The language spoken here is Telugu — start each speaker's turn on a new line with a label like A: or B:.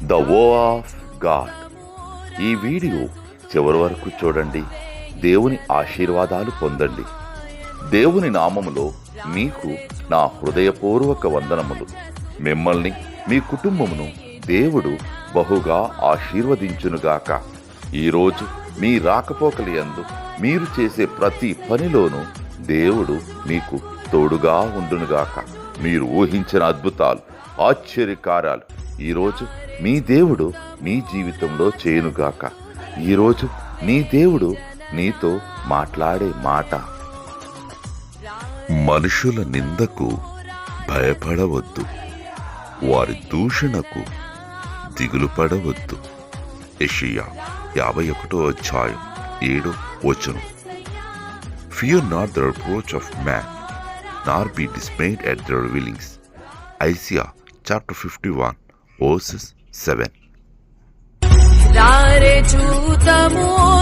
A: ద వో ఆఫ్ గాడ్. ఈ వీడియో చివరి వరకు చూడండి. దేవుని ఆశీర్వాదాలు పొందండి. దేవుని నామములో మీకు నా హృదయపూర్వక వందనములు. మిమ్మల్ని మీ కుటుంబమును దేవుడు బహుగా ఆశీర్వదించునుగాక. ఈరోజు మీ రాకపోకలి యందు మీరు చేసే ప్రతి పనిలోనూ దేవుడు మీకు తోడుగా ఉండునుగాక. మీరు ఊహించిన అద్భుతాలు, ఆశ్చర్యకార్యాలు ఈరోజు మీ దేవుడు మీ జీవితంలో చేయునుగాక. ఈరోజు నీ దేవుడు నీతో మాట్లాడే మాట: మనుషుల నిందకు భయపడవద్దు, వారి దూషణకు దిగులు పడవద్దు. యెషయా 51:7. Fear not the reproach of man, nor be dismayed at their revilings. Isaiah chapter 51 verses 7.
B: Dare chutamur